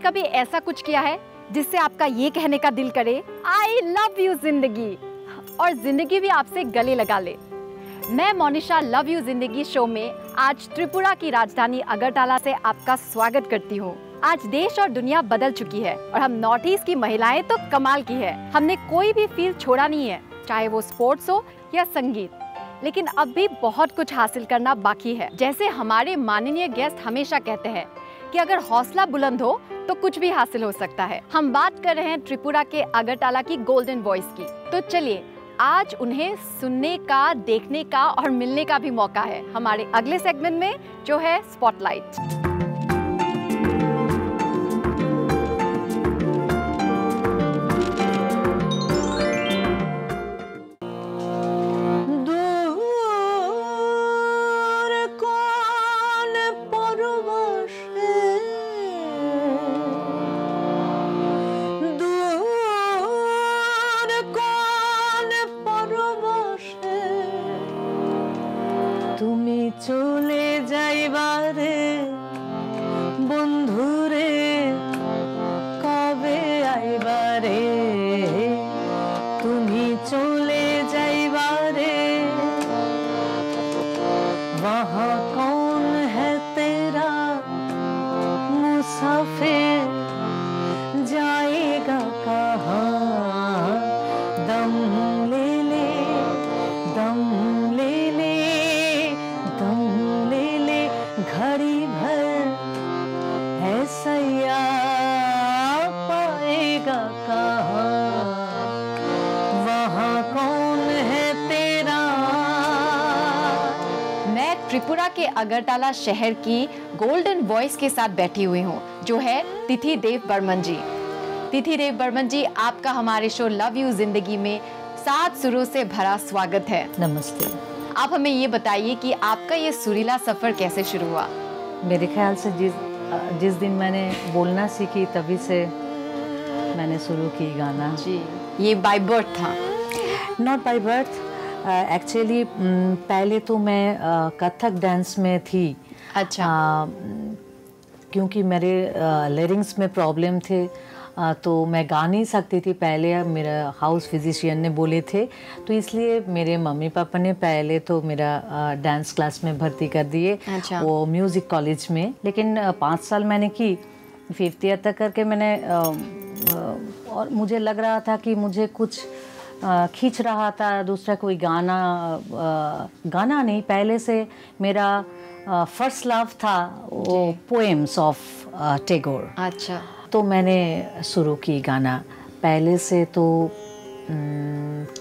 कभी ऐसा कुछ किया है जिससे आपका ये कहने का दिल करे, आई लव यू जिंदगी, और जिंदगी भी आपसे गले लगा ले? मैं मोनिशा लव यू जिंदगी शो में आज त्रिपुरा की राजधानी अगरतला से आपका स्वागत करती हूँ। आज देश और दुनिया बदल चुकी है और हम नॉर्थ ईस्ट की महिलाएं तो कमाल की है। हमने कोई भी फील्ड छोड़ा नहीं है, चाहे वो स्पोर्ट्स हो या संगीत। लेकिन अब भी बहुत कुछ हासिल करना बाकी है। जैसे हमारे माननीय गेस्ट हमेशा कहते हैं कि अगर हौसला बुलंद हो तो कुछ भी हासिल हो सकता है। हम बात कर रहे हैं त्रिपुरा के अगरतला की गोल्डन वॉइस की। तो चलिए आज उन्हें सुनने का, देखने का और मिलने का भी मौका है हमारे अगले सेगमेंट में, जो है स्पॉटलाइट। চলে যাইবারে বন্ধুরে কবে আইবারে, তুমি চলে যাইবারে वहाँ कौन है तेरा मुसाफिर, जाएगा कहाँ, दम ले ले, दम ले ले, घड़ी भर है सैया पाएगा कहाँ, वहाँ कौन है तेरा। मैं त्रिपुरा के अगरतला शहर की गोल्डन वॉइस के साथ बैठी हुई हूँ, जो है तिथि देव बर्मन जी। तिथि देव बर्मन जी, आपका हमारे शो लव यू जिंदगी में 7 सुरों से भरा स्वागत है। नमस्ते। आप हमें ये बताइए कि आपका ये सुरीला सफर कैसे शुरू हुआ? मेरे ख्याल से जिस दिन मैंने बोलना सीखी तभी से मैंने शुरू की गाना। जी, ये बाय बर्थ था? नॉट बाय बर्थ, एक्चुअली पहले तो मैं कथक डांस में थी। अच्छा। क्योंकि मेरे लिरिक्स में प्रॉब्लम थे, तो मैं गा नहीं सकती थी। पहले मेरा हाउस फिजिशियन ने बोले थे, तो इसलिए मेरे मम्मी पापा ने पहले तो मेरा डांस क्लास में भर्ती कर दिए। अच्छा। वो म्यूज़िक कॉलेज में। लेकिन 5 साल मैंने की, 5th ईयर तक करके मैंने और मुझे लग रहा था कि मुझे कुछ खींच रहा था दूसरा कोई गाना नहीं। पहले से मेरा फर्स्ट लव था वो पोएम्स ऑफ टैगोर। अच्छा। तो मैंने शुरू की गाना। पहले से तो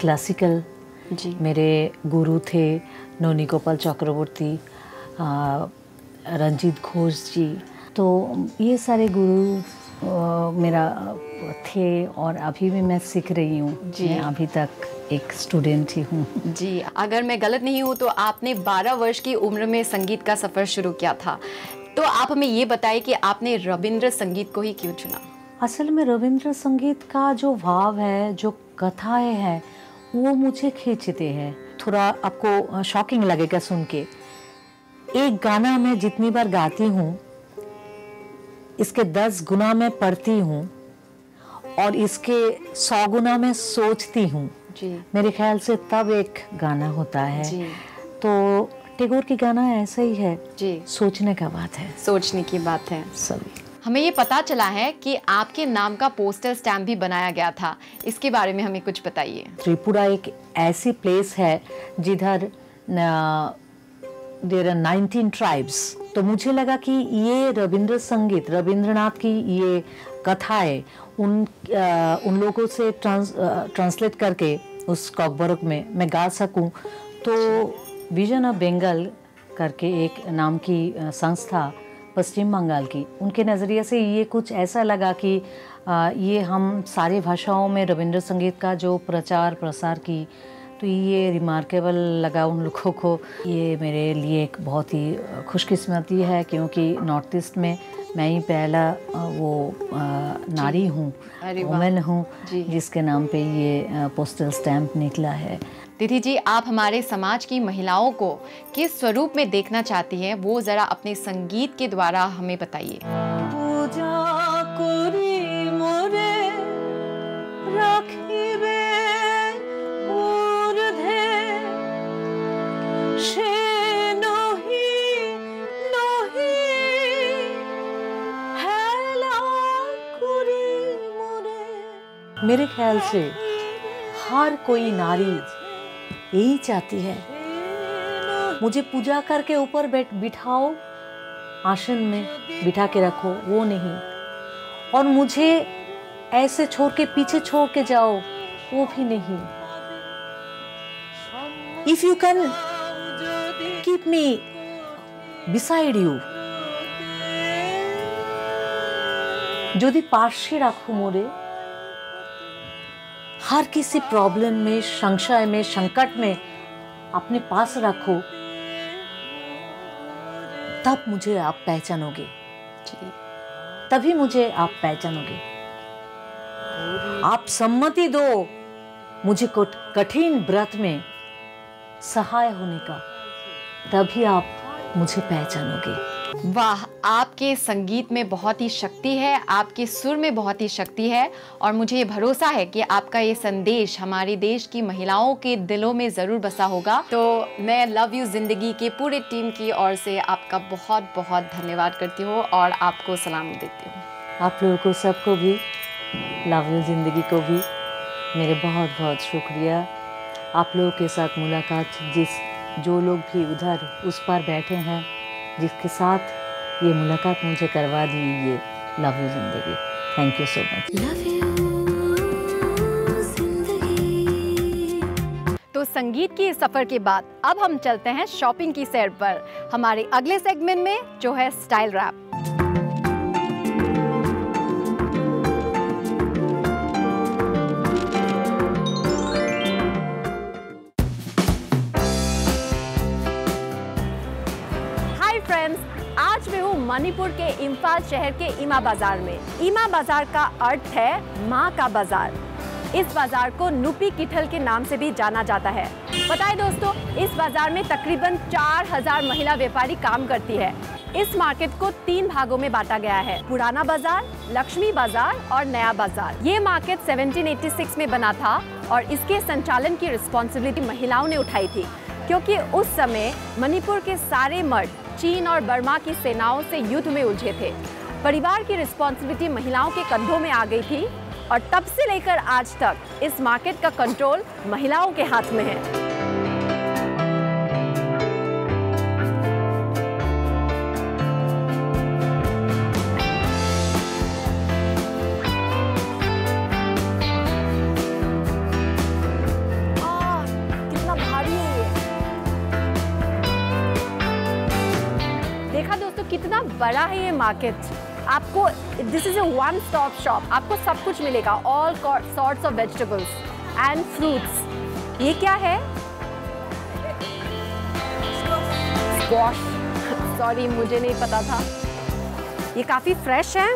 क्लासिकल जी। मेरे गुरु थे नोनी गोपाल चक्रवर्ती, रंजीत घोष जी, तो ये सारे गुरु मेरा थे और अभी भी मैं सीख रही हूँ। मैं अभी तक एक स्टूडेंट ही हूँ। जी, अगर मैं गलत नहीं हूँ तो आपने 12 वर्ष की उम्र में संगीत का सफ़र शुरू किया था। तो आप हमें ये बताइए कि आपने रविंद्र संगीत को ही क्यों चुना? असल में रविंद्र संगीत का जो भाव है, जो कथाएं हैं, वो मुझे खींचते हैं। थोड़ा आपको शॉकिंग लगेगा सुन के। एक गाना मैं जितनी बार गाती हूँ, इसके 10 गुना मैं पढ़ती हूँ और इसके 100 गुना मैं सोचती हूँ। मेरे ख्याल से तब एक गाना होता है। जी। तो टैगोर की गाना ऐसा ही है। जी। सोचने का बात है, सोचने की बात है सभी। हमें ये पता चला है कि आपके नाम का पोस्टर स्टैम्प भी बनाया गया था, इसके बारे में हमें कुछ बताइए। त्रिपुरा एक ऐसी प्लेस है जिधर देयर आर 19 ट्राइब्स। तो मुझे लगा कि ये रविंद्र संगीत, रविंद्रनाथ की ये कथाएं उन लोगों से ट्रांसलेट करके उस कॉकबरक में मैं गा सकूं। तो विजन ऑफ बंगाल करके एक नाम की संस्था पश्चिम बंगाल की, उनके नज़रिए से ये कुछ ऐसा लगा कि ये हम सारी भाषाओं में रविंद्र संगीत का जो प्रचार प्रसार की, तो ये रिमार्केबल लगा उन लोगों को। ये मेरे लिए एक बहुत ही खुशकिस्मती है क्योंकि नॉर्थ ईस्ट में मैं ही पहला वो नारी हूँ, वुमेन हूँ जिसके नाम पे ये पोस्टल स्टैम्प निकला है। तिथि जी, आप हमारे समाज की महिलाओं को किस स्वरूप में देखना चाहती हैं, वो ज़रा अपने संगीत के द्वारा हमें बताइए। पूजा को রাখিবে ঊর্ধ্বে সে নহি নহি হেলা করি মোরে। मेरे ख्याल से हर कोई नारी यही चाहती है, मुझे पूजा करके ऊपर बिठाओ, आसन में बिठा के रखो, वो नहीं, और मुझे ऐसे छोड़ के पीछे छोड़ के जाओ, वो भी नहीं। If you can keep me beside you, যদি পাশে রাখো মোরে, हर किसी प्रॉब्लम में, संशय में, संकट में अपने पास रखो, तब मुझे आप पहचानोगे, तभी मुझे आप पहचानोगे। आप सम्मति दो मुझे कठिन व्रत में सहाय होने का, तभी आप मुझे पहचानोगे। वाह, आपके संगीत में बहुत ही शक्ति है, आपके सुर में बहुत ही शक्ति है, और मुझे ये भरोसा है कि आपका ये संदेश हमारे देश की महिलाओं के दिलों में ज़रूर बसा होगा। तो मैं लव यू ज़िंदगी के पूरे टीम की ओर से आपका बहुत बहुत धन्यवाद करती हूँ और आपको सलाम देती हूँ। आप लोगों को सबको भी, लव यू ज़िंदगी को भी मेरे बहुत बहुत शुक्रिया। आप लोगों के साथ मुलाकात, जो लोग भी उधर उस पर बैठे हैं, जिसके साथ ये मुलाकात मुझे करवा दी, ये लव यू ज़िंदगी। Thank you so much. तो संगीत की इस सफ़र के बाद अब हम चलते हैं शॉपिंग की सैर पर, हमारे अगले सेगमेंट में जो है स्टाइल रैप। आज मैं हूँ मणिपुर के इम्फाल शहर के ईमा बाजार में। ईमा बाजार का अर्थ है माँ का बाजार। इस बाजार को नुपी किठल के नाम से भी जाना जाता है। पता है दोस्तों, इस बाजार में तकरीबन 4000 महिला व्यापारी काम करती है। इस मार्केट को 3 भागों में बांटा गया है, पुराना बाजार, लक्ष्मी बाजार और नया बाजार। ये मार्केट 1786 में बना था और इसके संचालन की रिस्पॉन्सिबिलिटी महिलाओं ने उठाई थी, क्योंकि उस समय मणिपुर के सारे मर्द चीन और बर्मा की सेनाओं से युद्ध में उलझे थे। परिवार की रिस्पॉन्सिबिलिटी महिलाओं के कंधों में आ गई थी और तब से लेकर आज तक इस मार्केट का कंट्रोल महिलाओं के हाथ में है। कितना भारी है ये। देखा दोस्तों, कितना बड़ा है ये मार्केट। आपको this is a one stop shop, आपको सब कुछ मिलेगा, all sorts of vegetables and fruits. ये क्या है? स्क्वॉश। सॉरी, मुझे नहीं पता था। ये काफी फ्रेश है,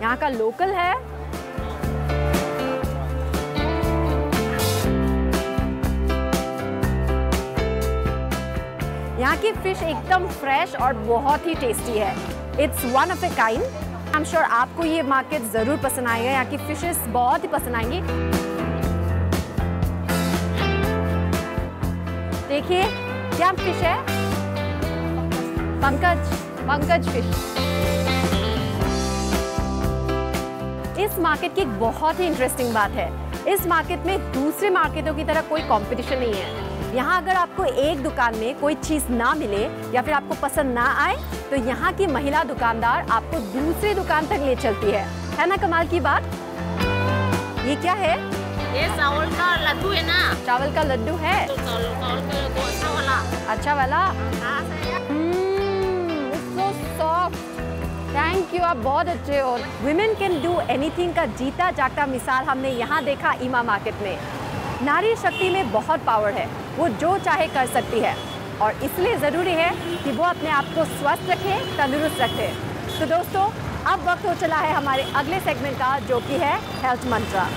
यहाँ का लोकल है। यहाँ की फिश एकदम फ्रेश और बहुत ही टेस्टी है। It's one of a kind. I am sure आपको ये मार्केट ज़रूर पसंद आएगा। यहाँ की फिशेस बहुत ही पसंद आएंगी। देखिए क्या फिश है, पंकज फिश। इस मार्केट की एक बहुत ही इंटरेस्टिंग बात है, इस मार्केट में दूसरे मार्केटों की तरह कोई कंपटीशन नहीं है। यहाँ अगर आपको एक दुकान में कोई चीज़ ना मिले या फिर आपको पसंद ना आए तो यहाँ की महिला दुकानदार आपको दूसरी दुकान तक ले चलती है ना? कमाल की बात। ये क्या है? ये चावल का लड्डू है ना। चावल का लड्डू है, अच्छा वाला। अच्छा वाला। So soft. थैंक यू, आप बहुत अच्छे हो। वुमेन कैन डू एनीथिंग का जीता जागता मिसाल हमने यहाँ देखा ईमा मार्केट में। नारी शक्ति में बहुत पावर है, वो जो चाहे कर सकती है और इसलिए ज़रूरी है कि वो अपने आप को स्वस्थ रखे, तंदुरुस्त रखे। तो दोस्तों, अब वक्त हो चला है हमारे अगले सेगमेंट का, जो कि है health Mantra.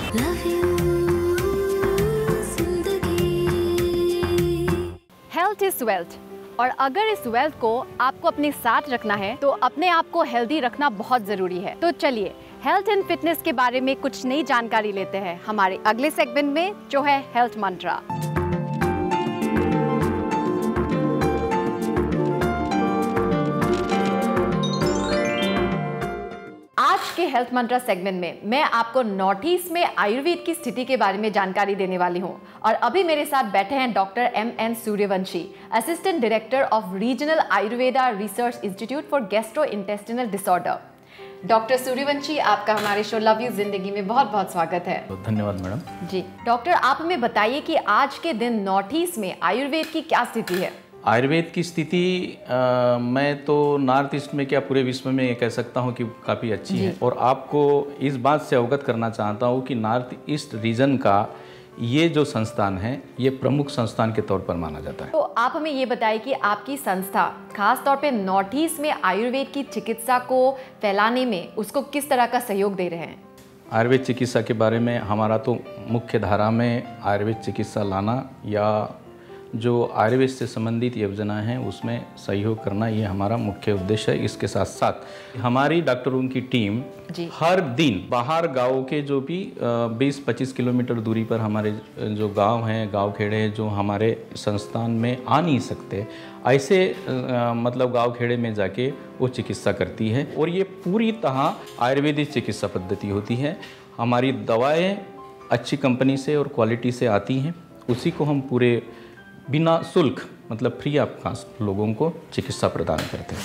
Health is wealth, और अगर इस वेल्थ को आपको अपने साथ रखना है तो अपने आप को हेल्दी रखना बहुत ज़रूरी है। तो चलिए हेल्थ एंड फिटनेस के बारे में कुछ नई जानकारी लेते हैं हमारे अगले सेगमेंट में, जो है हेल्थ मंत्रा। आज के हेल्थ मंत्रा सेगमेंट में मैं आपको नॉर्थ ईस्ट में आयुर्वेद की स्थिति के बारे में जानकारी देने वाली हूं। और अभी मेरे साथ बैठे हैं doctor MN Suryavanshi, assistant director of regional Ayurveda research institute for gastrointestinal disorder. Doctor Suryavanshi, आपका हमारे शो लव यू जिंदगी में बहुत बहुत स्वागत है। धन्यवाद मैडम जी डॉक्टर, आप हमें बताइए कि आज के दिन नॉर्थ ईस्ट में आयुर्वेद की क्या स्थिति है? आयुर्वेद की स्थिति मैं तो नॉर्थ ईस्ट में क्या पूरे विश्व में कह सकता हूँ कि काफ़ी अच्छी है। और आपको इस बात से अवगत करना चाहता हूँ कि नॉर्थ ईस्ट रीजन का ये जो संस्थान है ये प्रमुख संस्थान के तौर पर माना जाता है। तो आप हमें ये बताइए कि आपकी संस्था खास तौर पे नॉर्थ ईस्ट में आयुर्वेद की चिकित्सा को फैलाने में उसको किस तरह का सहयोग दे रहे हैं? आयुर्वेद चिकित्सा के बारे में हमारा तो मुख्य धारा में आयुर्वेद चिकित्सा लाना या जो आयुर्वेद से संबंधित योजना है उसमें सहयोग करना, ये हमारा मुख्य उद्देश्य है। इसके साथ साथ हमारी डॉक्टरों की टीम हर दिन बाहर गाँव के जो भी 20-25 किलोमीटर दूरी पर हमारे जो गांव हैं, गांव खेड़े हैं, जो हमारे संस्थान में आ नहीं सकते, ऐसे मतलब गांव खेड़े में जाके वो चिकित्सा करती है। और ये पूरी तरह आयुर्वेदिक चिकित्सा पद्धति होती है। हमारी दवाएँ अच्छी कंपनी से और क्वालिटी से आती हैं, उसी को हम पूरे बिना शुल्क मतलब फ्री ऑफ कॉस्ट लोगों को चिकित्सा प्रदान करते हैं।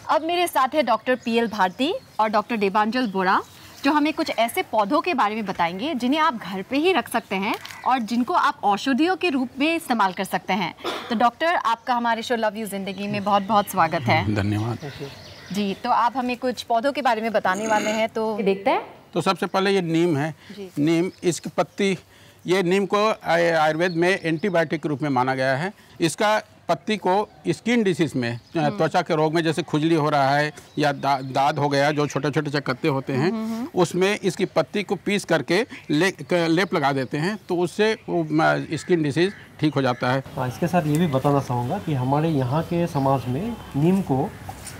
अब मेरे साथ है डॉक्टर PL भारती और डॉक्टर देवांजल बोरा, जो हमें कुछ ऐसे पौधों के बारे में बताएंगे जिन्हें आप घर पे ही रख सकते हैं और जिनको आप औषधियों के रूप में इस्तेमाल कर सकते हैं। तो डॉक्टर, आपका हमारे शो लव यू जिंदगी में बहुत बहुत स्वागत है। धन्यवाद जी, तो आप हमें कुछ पौधों के बारे में बताने वाले हैं, तो देखते हैं। तो सबसे पहले ये नीम है। नीम, इसकी पत्ती, ये नीम को आयुर्वेद में एंटीबायोटिक के रूप में माना गया है। इसका पत्ती को स्किन डिसीज में, त्वचा के रोग में, जैसे खुजली हो रहा है या दाद हो गया, जो छोटे छोटे चकत्ते होते हैं, उसमें इसकी पत्ती को पीस करके लेप लगा देते हैं, तो उससे स्किन डिसीज ठीक हो जाता है। इसके साथ ये भी बताना चाहूँगा कि हमारे यहाँ के समाज में नीम को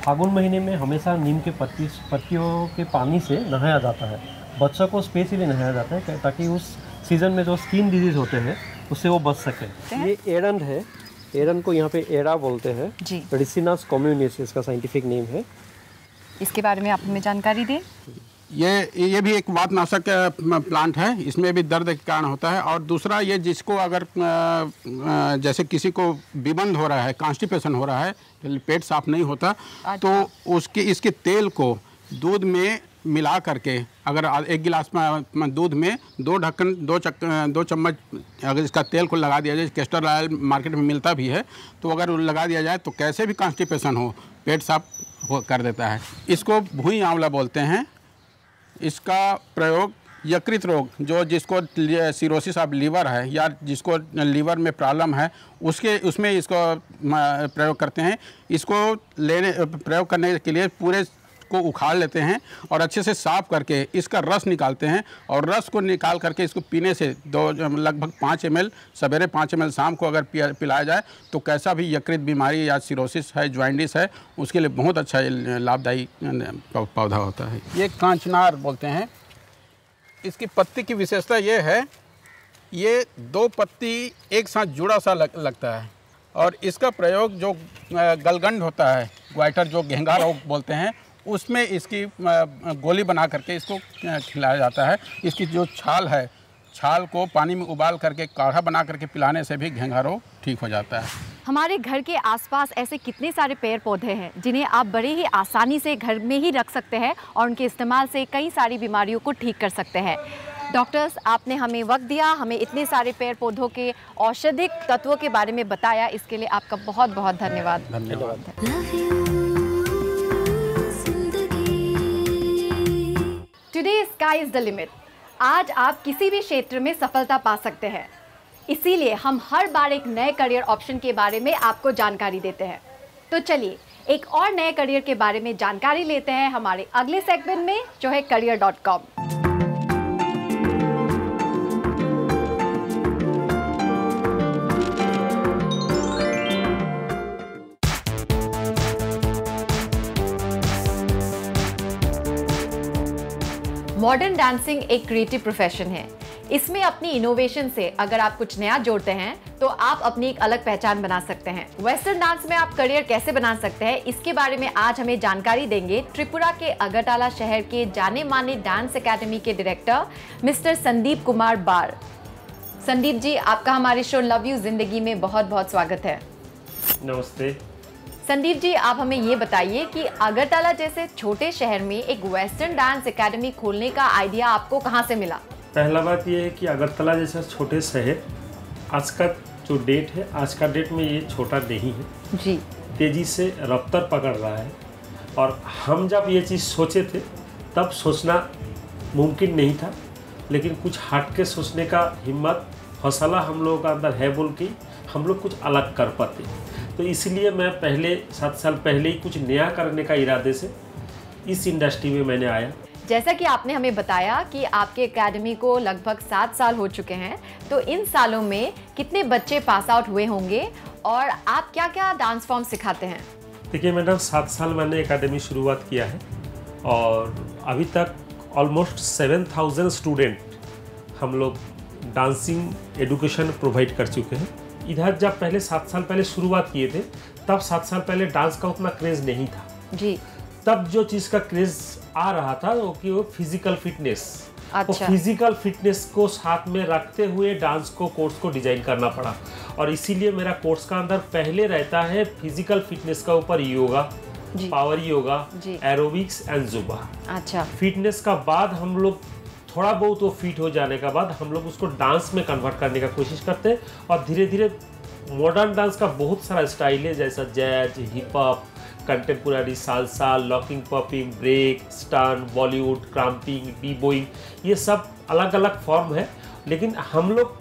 फागुन महीने में हमेशा नीम के पत्तियों के पानी से नहाया जाता है। बच्चों को स्पेशली नहाया जाता है ताकि उस सीज़न में जो स्किन डिजीज़ होते हैं उससे वो बच सके। ये एरंड है, एरंड को यहाँ पे एरा बोलते हैं। रिसिनास कम्युनिस इसका साइंटिफिक नेम है। इसके बारे में आप हमें जानकारी दें। ये भी एक वातनाशक प्लांट है। इसमें भी दर्द के कारण होता है। और दूसरा, ये जिसको अगर जैसे किसी को विबंध हो रहा है, कॉन्स्टिपेशन हो रहा है, पेट साफ नहीं होता, तो इसके तेल को दूध में मिला करके, अगर 1 गिलास में दूध में 2 चम्मच अगर इसका तेल को लगा दिया जाए, कैस्टर ऑयल मार्केट में मिलता भी है, तो अगर लगा दिया जाए तो कैसे भी कॉन्स्टिपेशन हो, पेट साफ कर देता है। इसको भुई आंवला बोलते हैं। इसका प्रयोग यकृत रोग, जिसको सिरोसिस ऑफ लीवर है या जिसको लीवर में प्रॉब्लम है, उसमें इसको प्रयोग करते हैं। इसको प्रयोग करने के लिए पूरे को उखाड़ लेते हैं और अच्छे से साफ करके इसका रस निकालते हैं, और रस को निकाल करके इसको पीने से लगभग 5 ml सवेरे, 5 ml शाम को अगर पिलाया जाए तो कैसा भी यकृत बीमारी या सिरोसिस है, ज्वाइंटिस है, उसके लिए बहुत अच्छा लाभदायी पौधा होता है। ये कांचनार बोलते हैं। इसकी पत्ती की विशेषता ये है, ये 2 पत्ती एक साथ जुड़ा सा लगता है। और इसका प्रयोग जो गलगंड होता है, ग्वाइटर, जो घेंगा रोग बोलते हैं, उसमें इसकी गोली बना करके इसको खिलाया जाता है। इसकी जो छाल है, छाल को पानी में उबाल करके काढ़ा बना करके पिलाने से भी घेंगा रोग ठीक हो जाता है। हमारे घर के आसपास ऐसे कितने सारे पेड़ पौधे हैं जिन्हें आप बड़े ही आसानी से घर में ही रख सकते हैं और उनके इस्तेमाल से कई सारी बीमारियों को ठीक कर सकते हैं। डॉक्टर्स, आपने हमें वक्त दिया, हमें इतने सारे पेड़ पौधों के औषधिक तत्वों के बारे में बताया, इसके लिए आपका बहुत बहुत धन्यवाद। Today sky is the limit. आज आप किसी भी क्षेत्र में सफलता पा सकते हैं, इसीलिए हम हर बार एक नए करियर ऑप्शन के बारे में आपको जानकारी देते हैं। तो चलिए एक और नए करियर के बारे में जानकारी लेते हैं हमारे अगले सेगमेंट में, जो है career.com। मॉडर्न डांसिंग एक क्रिएटिव प्रोफेशन है। इसमें अपनी इनोवेशन से अगर आप कुछ नया जोड़ते हैं तो आप अपनी एक अलग पहचान बना सकते हैं। वेस्टर्न डांस में आप करियर कैसे बना सकते हैं, इसके बारे में आज हमें जानकारी देंगे त्रिपुरा के अगरतला शहर के जाने माने डांस एकेडमी के डायरेक्टर मिस्टर संदीप कुमार बार। संदीप जी, आपका हमारे शो लव यू जिंदगी में बहुत बहुत स्वागत है। नमस्ते। संदीप जी, आप हमें ये बताइए कि अगरतला जैसे छोटे शहर में एक वेस्टर्न डांस एकेडमी खोलने का आइडिया आपको कहाँ से मिला? पहला बात ये है कि अगरतला जैसा छोटे शहर आज का जो डेट है, आज का डेट में ये छोटा नहीं है जी, तेज़ी से रफ्तार पकड़ रहा है। और हम जब ये चीज़ सोचे थे तब सोचना मुमकिन नहीं था, लेकिन कुछ हट के सोचने का हिम्मत हौसला हम लोगों का अंदर है बोल के हम लोग कुछ अलग कर पाते। तो इसलिए मैं पहले 7 साल पहले ही कुछ नया करने का इरादे से इस इंडस्ट्री में मैंने आया। जैसा कि आपने हमें बताया कि आपके एकेडमी को लगभग 7 साल हो चुके हैं, तो इन सालों में कितने बच्चे पास आउट हुए होंगे और आप क्या क्या डांस फॉर्म सिखाते हैं? देखिए मैडम, 7 साल मैंने एकेडमी शुरुआत किया है और अभी तक ऑलमोस्ट 7000 स्टूडेंट हम लोग डांसिंग एजुकेशन प्रोवाइड कर चुके हैं। इधर जब पहले 7 साल पहले शुरुआत किए थे तब 7 साल पहले डांस का उतना क्रेज़ नहीं था जी। तब जो चीज़ का क्रेज़ आ रहा था वो कि वो फिजिकल फिटनेस। अच्छा। तो फिजिकल फिटनेस को साथ में रखते हुए डांस को कोर्स को डिजाइन करना पड़ा और इसीलिए मेरा कोर्स का अंदर पहले रहता है फिजिकल फिटनेस का ऊपर yoga, power yoga, aerobics and Zumba. अच्छा। फिटनेस का बाद हम लोग थोड़ा बहुत वो फिट हो जाने का बाद हम लोग उसको डांस में कन्वर्ट करने का कोशिश करते हैं और धीरे धीरे मॉडर्न डांस का बहुत सारा स्टाइल है, जैसा jazz, hip hop, contemporary, salsa, locking, popping, break, stun, Bollywood, krumping, B boying, ये सब अलग अलग फॉर्म है। लेकिन हम लोग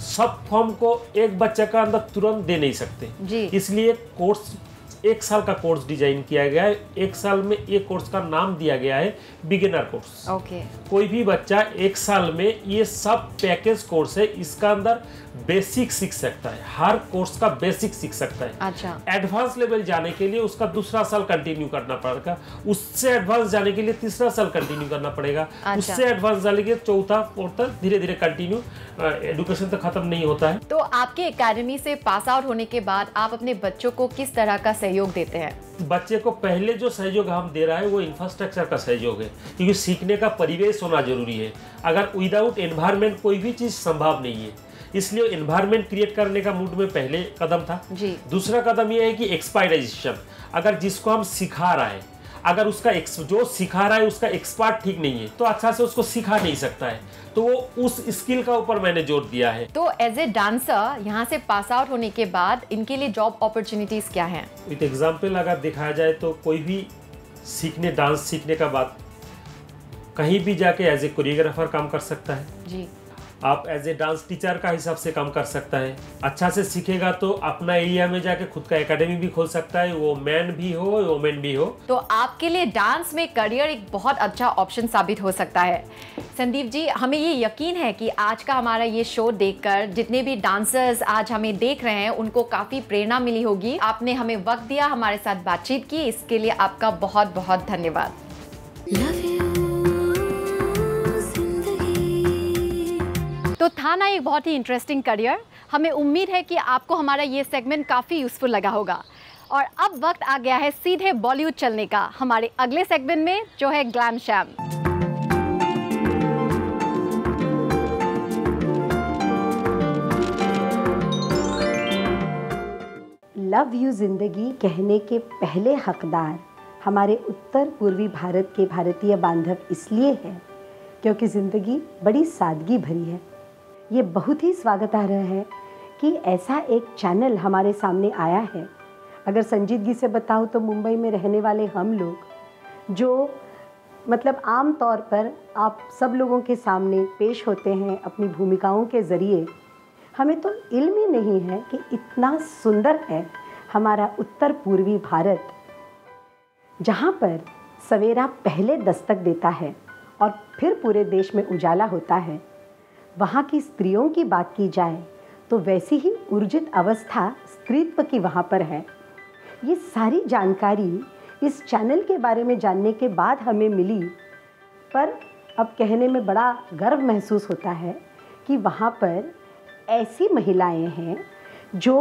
सब फॉर्म को एक बच्चे का अंदर तुरंत दे नहीं सकते जी। इसलिए कोर्स 1 साल का कोर्स डिजाइन किया गया है। 1 साल में एक कोर्स का नाम दिया गया है बिगिनर कोर्स। ओके। कोई भी बच्चा 1 साल में ये सब पैकेज कोर्स है, इसका अंदर बेसिक सीख सकता है, हर कोर्स का बेसिक सीख सकता है। अच्छा। एडवांस लेवल जाने के लिए उसका दूसरा साल कंटिन्यू करना पड़ेगा, उससे एडवांस जाने के लिए तीसरा साल कंटिन्यू करना पड़ेगा। अच्छा। उससे एडवांस जाने के लिए चौथा, फोर्थ, धीरे धीरे कंटिन्यू। एजुकेशन तो खत्म नहीं होता है। तो आपके एकेडमी से पास आउट होने के बाद आप अपने बच्चों को किस तरह का सहयोग देते हैं? बच्चे को पहले जो सहयोग हम दे रहा है वो इंफ्रास्ट्रक्चर का सहयोग है, क्योंकि सीखने का परिवेश होना जरूरी है। अगर विदाउट एनवायरनमेंट कोई भी चीज़ संभव नहीं है, इसलिए एनवायरनमेंट क्रिएट करने का मूड में पहले कदम था जी। दूसरा कदम ये है कि एक्सपर्टाइजेशन। अगर जिसको हम सिखा रहा है, अगर उसका जो सिखा रहा है उसका एक्सपर्ट ठीक नहीं है तो अच्छा से उसको सिखा नहीं सकता है, तो वो उस स्किल का ऊपर मैंने जोर दिया है। तो एज ए डांसर यहाँ से पास आउट होने के बाद इनके लिए जॉब अपॉर्चुनिटीज क्या हैं? विद एग्जाम्पल अगर दिखाया जाए तो कोई भी डांस सीखने का बाद कहीं भी जाके एज ए कोरियोग्राफर काम कर सकता है जी। आप एज ए डांस टीचर का हिसाब से काम कर सकता है। अच्छा से सीखेगा तो अपना एरिया में जाके खुद का एकेडमी भी खोल सकता है, वो मैन भी हो वोमेन भी हो। तो आपके लिए डांस में करियर एक बहुत अच्छा ऑप्शन साबित हो सकता है। संदीप जी, हमें ये यकीन है कि आज का हमारा ये शो देखकर जितने भी डांसर्स आज हमें देख रहे हैं उनको काफ़ी प्रेरणा मिली होगी। आपने हमें वक्त दिया, हमारे साथ बातचीत की, इसके लिए आपका बहुत बहुत धन्यवाद। तो था ना एक बहुत ही इंटरेस्टिंग करियर। हमें उम्मीद है कि आपको हमारा ये सेगमेंट काफ़ी यूज़फुल लगा होगा। और अब वक्त आ गया है सीधे बॉलीवुड चलने का, हमारे अगले सेगमेंट में जो है ग्लैम शैम। लव यू जिंदगी कहने के पहले हकदार हमारे उत्तर पूर्वी भारत के भारतीय बांधव इसलिए हैं क्योंकि ज़िंदगी बड़ी सादगी भरी है। ये बहुत ही स्वागतार्ह है कि ऐसा एक चैनल हमारे सामने आया है। अगर संजीदगी से बताऊं तो मुंबई में रहने वाले हम लोग जो मतलब आम तौर पर आप सब लोगों के सामने पेश होते हैं अपनी भूमिकाओं के ज़रिए, हमें तो इल्म ही नहीं है कि इतना सुंदर है हमारा उत्तर पूर्वी भारत, जहाँ पर सवेरा पहले दस्तक देता है और फिर पूरे देश में उजाला होता है। वहाँ की स्त्रियों की बात की जाए तो वैसी ही ऊर्जित अवस्था स्त्रीत्व की वहाँ पर है। ये सारी जानकारी इस चैनल के बारे में जानने के बाद हमें मिली, पर अब कहने में बड़ा गर्व महसूस होता है कि वहाँ पर ऐसी महिलाएं हैं जो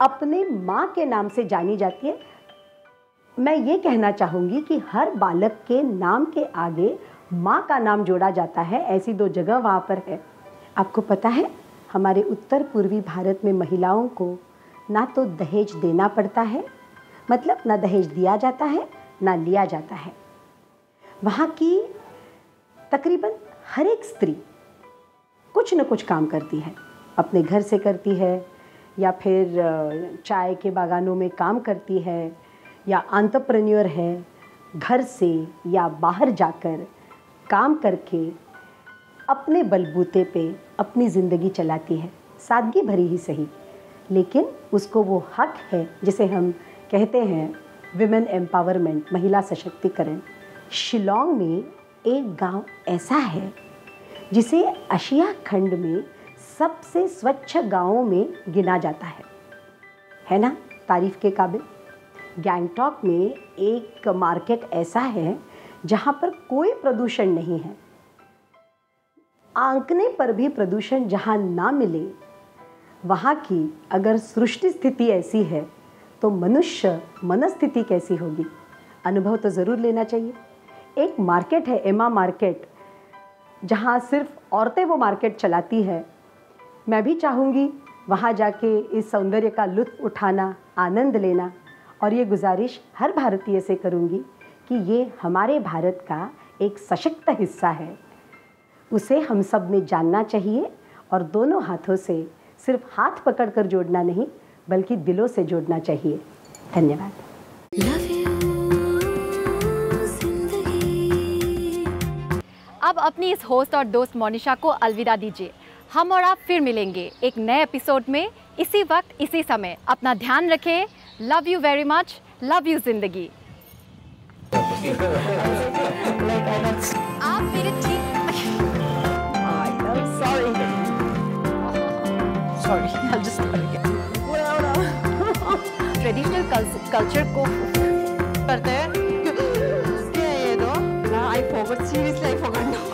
अपने माँ के नाम से जानी जाती है। मैं ये कहना चाहूँगी कि हर बालक के नाम के आगे माँ का नाम जोड़ा जाता है। ऐसी 2 जगह वहाँ पर है। आपको पता है, हमारे उत्तर पूर्वी भारत में महिलाओं को ना तो दहेज देना पड़ता है, मतलब ना दहेज दिया जाता है ना लिया जाता है। वहाँ की तकरीबन हर एक स्त्री कुछ न कुछ काम करती है, अपने घर से करती है या फिर चाय के बागानों में काम करती है या एंटरप्रेन्योर है, घर से या बाहर जाकर काम करके अपने बलबूते पे अपनी ज़िंदगी चलाती है। सादगी भरी ही सही, लेकिन उसको वो हक है जिसे हम कहते हैं विमेन एम्पावरमेंट, महिला सशक्तिकरण। शिलोंग में एक गांव ऐसा है जिसे एशिया खंड में सबसे स्वच्छ गांवों में गिना जाता है ना, तारीफ के काबिल। गैंगटॉक में एक मार्केट ऐसा है जहां पर कोई प्रदूषण नहीं है। आंकने पर भी प्रदूषण जहां ना मिले, वहां की अगर सृष्टि स्थिति ऐसी है तो मनुष्य मनस्थिति कैसी होगी। अनुभव तो ज़रूर लेना चाहिए। एक मार्केट है, एमा मार्केट, जहाँ सिर्फ औरतें वो मार्केट चलाती है। मैं भी चाहूँगी वहाँ जाके इस सौंदर्य का लुत्फ़ उठाना, आनंद लेना, और ये गुजारिश हर भारतीय से करूँगी कि ये हमारे भारत का एक सशक्त हिस्सा है। उसे हम सब ने जानना चाहिए और दोनों हाथों से सिर्फ हाथ पकड़कर जोड़ना नहीं, बल्कि दिलों से जोड़ना चाहिए। धन्यवाद। अब अपनी इस होस्ट और दोस्त मोनिशा को अलविदा दीजिए। हम और आप फिर मिलेंगे एक नए एपिसोड में, इसी वक्त इसी समय। अपना ध्यान रखें। Love you very much. Love you जिंदगी। आप मेरे ट्रेडिशनल कल्चर को करते हैं। क्या है ये तो? I forgot, seriously I forgot.